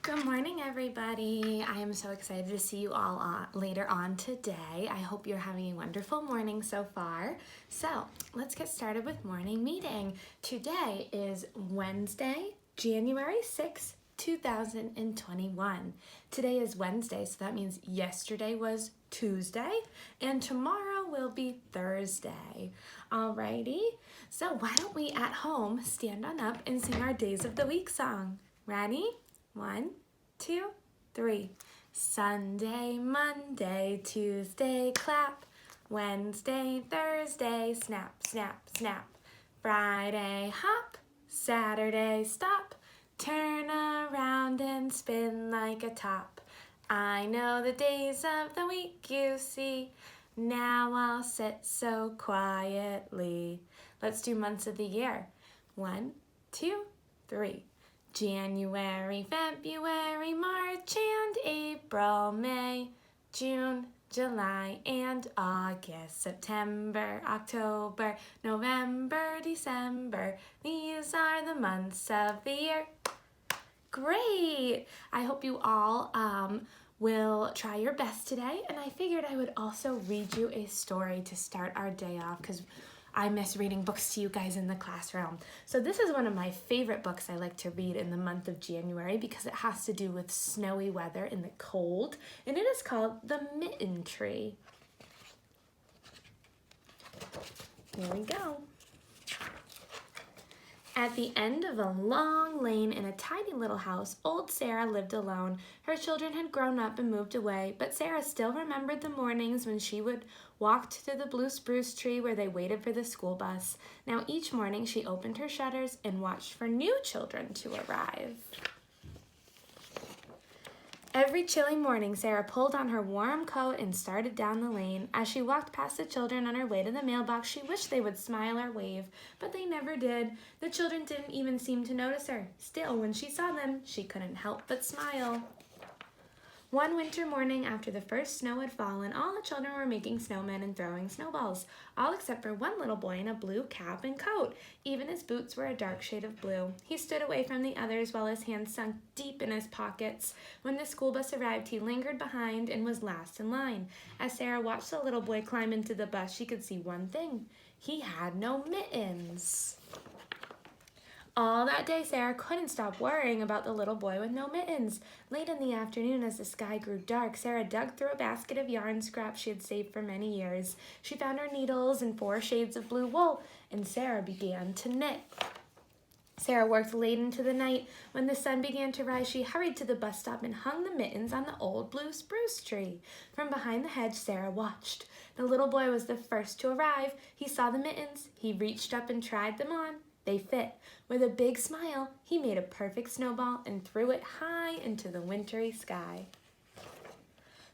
Good morning, everybody. I am so excited to see you all later on today. I hope you're having a wonderful morning so far. So let's get started with morning meeting. Today is Wednesday, January 6th, 2021. Today is Wednesday, so that means yesterday was Tuesday, and tomorrow will be Thursday. Alrighty, so why don't we at home stand on up and sing our Days of the Week song? Ready? 1, 2, 3. Sunday, Monday, Tuesday, clap. Wednesday, Thursday, snap, snap, snap. Friday, hop. Saturday, stop. Turn around and spin like a top. I know the days of the week you see. Now I'll sit so quietly. Let's do months of the year. 1, 2, 3. January, February, March, and April, May, June, July, and August, September, October, November, December. These are the months of the year. Great! I hope you all will try your best today, and I figured I would also read you a story to start our day off because I miss reading books to you guys in the classroom. So this is one of my favorite books I like to read in the month of January because it has to do with snowy weather and the cold, and it is called The Mitten Tree. Here we go. At the end of a long lane in a tiny little house, old Sarah lived alone. Her children had grown up and moved away, but Sarah still remembered the mornings when she would walk to the blue spruce tree where they waited for the school bus. Now each morning she opened her shutters and watched for new children to arrive. Every chilly morning, Sarah pulled on her warm coat and started down the lane. As she walked past the children on her way to the mailbox, she wished they would smile or wave, but they never did. The children didn't even seem to notice her. Still, when she saw them, she couldn't help but smile. One winter morning, after the first snow had fallen, all the children were making snowmen and throwing snowballs, all except for one little boy in a blue cap and coat. Even his boots were a dark shade of blue. He stood away from the others while his hands sunk deep in his pockets. When the school bus arrived, he lingered behind and was last in line. As Sarah watched the little boy climb into the bus, she could see one thing. He had no mittens. All that day, Sarah couldn't stop worrying about the little boy with no mittens. Late in the afternoon, as the sky grew dark, Sarah dug through a basket of yarn scraps she had saved for many years. She found her needles and 4 shades of blue wool, and Sarah began to knit. Sarah worked late into the night. When the sun began to rise, she hurried to the bus stop and hung the mittens on the old blue spruce tree. From behind the hedge, Sarah watched. The little boy was the first to arrive. He saw the mittens. He reached up and tried them on. They fit. With a big smile, he made a perfect snowball and threw it high into the wintry sky.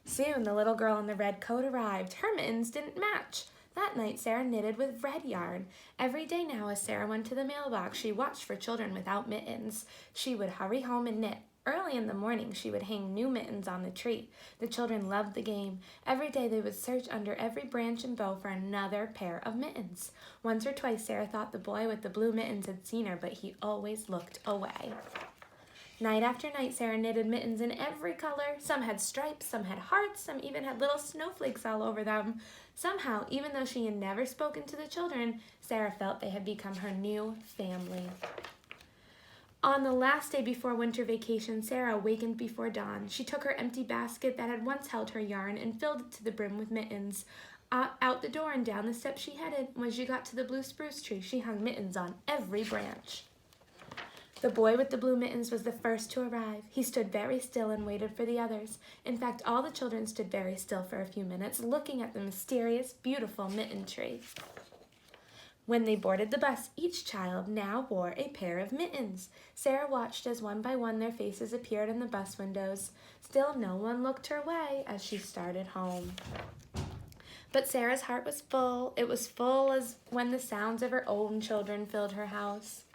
Soon, the little girl in the red coat arrived. Her mittens didn't match. That night, Sarah knitted with red yarn. Every day now, as Sarah went to the mailbox, she watched for children without mittens. She would hurry home and knit. Early in the morning, she would hang new mittens on the tree. The children loved the game. Every day, they would search under every branch and bough for another pair of mittens. Once or twice, Sarah thought the boy with the blue mittens had seen her, but he always looked away. Night after night, Sarah knitted mittens in every color. Some had stripes, some had hearts, some even had little snowflakes all over them. Somehow, even though she had never spoken to the children, Sarah felt they had become her new family. On the last day before winter vacation, Sarah awakened before dawn. She took her empty basket that had once held her yarn and filled it to the brim with mittens. Out the door and down the steps she headed. When she got to the blue spruce tree, she hung mittens on every branch. The boy with the blue mittens was the first to arrive. He stood very still and waited for the others. In fact, all the children stood very still for a few minutes, looking at the mysterious, beautiful mitten tree. When they boarded the bus, each child now wore a pair of mittens. Sarah watched as one by one their faces appeared in the bus windows. Still, no one looked her way as she started home. But Sarah's heart was full. It was full as when the sounds of her own children filled her house.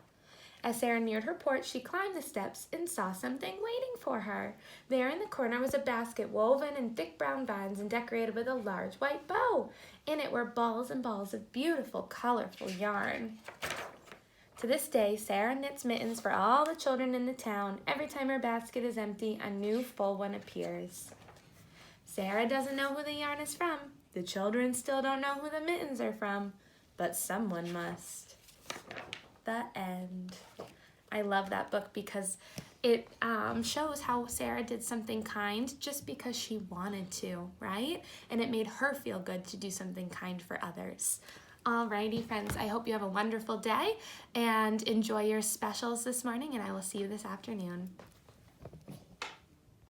As Sarah neared her porch, she climbed the steps and saw something waiting for her. There in the corner was a basket woven in thick brown vines and decorated with a large white bow. In it were balls and balls of beautiful, colorful yarn. To this day, Sarah knits mittens for all the children in the town. Every time her basket is empty, a new full one appears. Sarah doesn't know who the yarn is from. The children still don't know who the mittens are from, but someone must. The end. I love that book because it shows how Sarah did something kind just because she wanted to, right? And it made her feel good to do something kind for others. Alrighty, friends, I hope you have a wonderful day and enjoy your specials this morning, and I will see you this afternoon.